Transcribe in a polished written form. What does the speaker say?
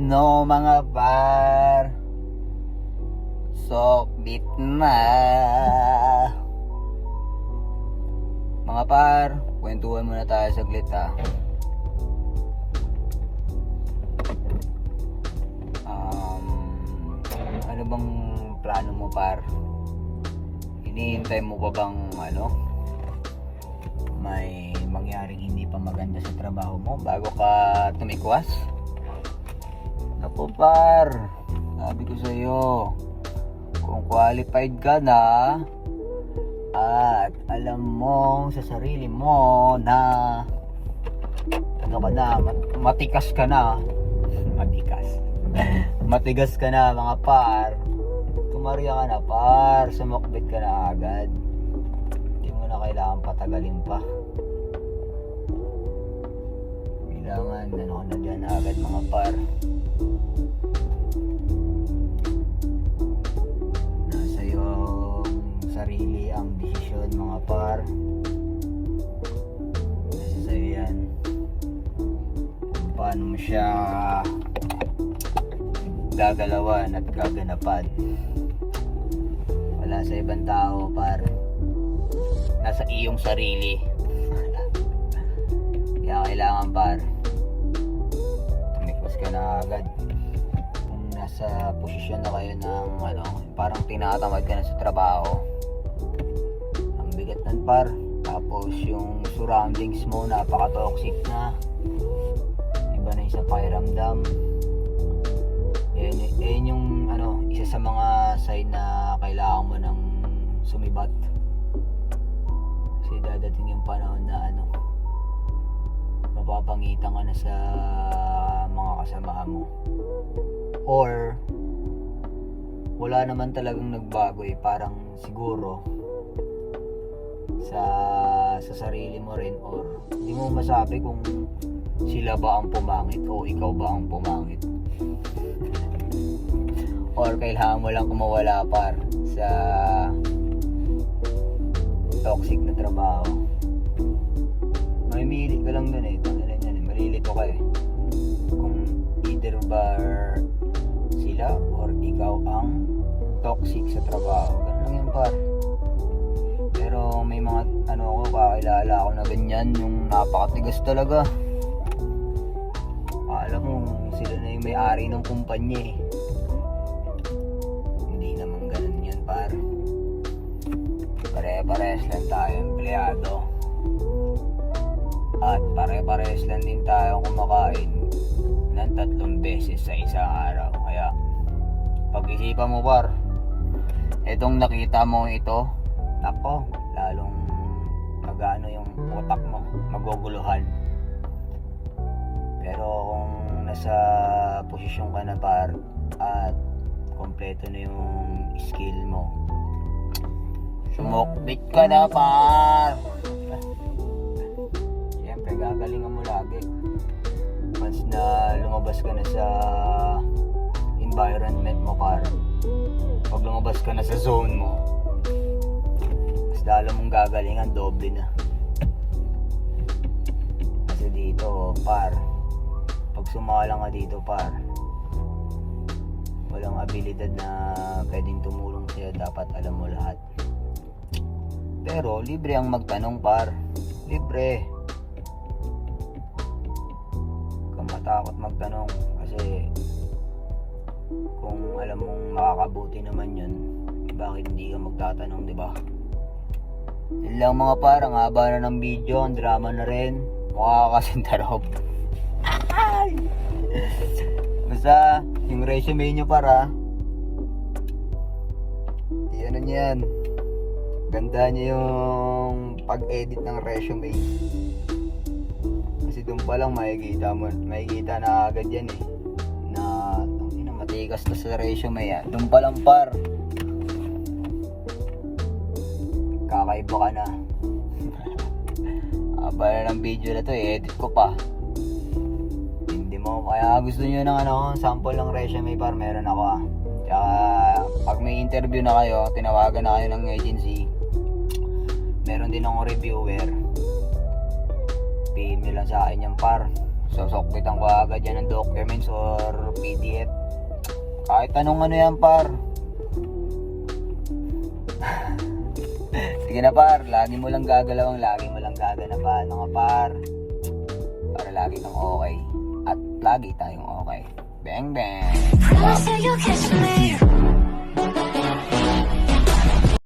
No mga par, sokbit na. Mga par, kwentuhan muna tayo saglit ha. Ano bang plano mo par? Hinihintay mo pa bang may mangyaring hindi pa maganda sa trabaho mo bago ka tumikwas? Naku par, sabi ko sa'yo, kung qualified ka na at alam mo sa sarili mo na matikas ka na matigas ka na mga par, tumarya ka na par, sumukbit ka na agad, hindi mo na kailangan patagalin pa. Kailangan ka na dyan agad mga par. Nasa iyong sarili ang desisyon mga par. Nasa sa'yo yan kung paano mo siya gagalawan at gaganapan. Wala sa ibang tao par, nasa iyong sarili. Kaya kailangan par, tumikwas ka na agad. Kung nasa posisyon na kayo ng parang tinatamad ka na sa trabaho, ang bigat nun par, tapos yung surroundings mo napaka-toxic na, iba na yung sa pakiramdam. Yan yung isa sa mga sign na kailangan mo ng sumibat. Kasi dadating yung panahon na mapapangitan ka na sa mga kasama mo. Or wala naman talagang nagbago parang siguro sa sarili mo rin, or hindi mo masabi kung sila ba ang pumangit o ikaw ba ang pumangit. Or kailangan mo lang kumawala par sa toxic na trabaho. Mamimili ka lang dun malilito ka kung either ba sila or ikaw ang toxic sa trabaho. Ganun lang yun par. Pero may mga kakilala ako na ganyan, yung napakatigas talaga. Alam mo sila na yung may-ari ng kumpanya Pare-parehas lang tayo empleyado at pare-parehas lang din tayo kumakain ng 3 beses sa isang araw. Kaya pag-isipan mo par, itong nakita mo ito, nako, lalong yung utak mo maguguluhan. Pero kung nasa posisyon ka na par at kompleto na yung skill mo, sumukbit ka na par. Siyempre gagalingan mo lagi. Once na lumabas ka na sa environment mo par, pag lumabas ka na sa zone mo, mas lalo mong gagalingan, doble na. Kasi dito par, pag sumalang ka dito par, walang abilidad na pwedeng tumulong sa'yo. Dapat alam mo lahat. Pero libre ang magtanong par, libre. Huwag kang matakot magtanong, kasi kung alam mong makakabuti naman yun, bakit hindi ka magtatanong, diba? Yun lang mga par, ang haba na ng video, ang drama na rin, mukha ka kasing tarop. Basta yung resume nyo para yan, ganda niyo yung pag-edit ng resume. Kasi doon pa lang makikita na agad yan na matigas to sa resume doon pa lang par, kakaiba ka na. Haba na ng video na to, edit ko pa. Hindi mo, kaya gusto niyo ng sample ng resume par, meron ako Tsaka pag may interview na kayo, tinawagan na kayo ng agency, meron din akong reviewer. PM nyo lang sa akin yan par, Sosokbitan ko agad yan ng documents or PDF. Kahit anong ano yan par. Sige na par, lagi mo lang gagalawang, lagi mo lang gaganapan mga par. Para lagi kang okay. At lagi tayong okay. Bang bang! Promise that you'll catch me later.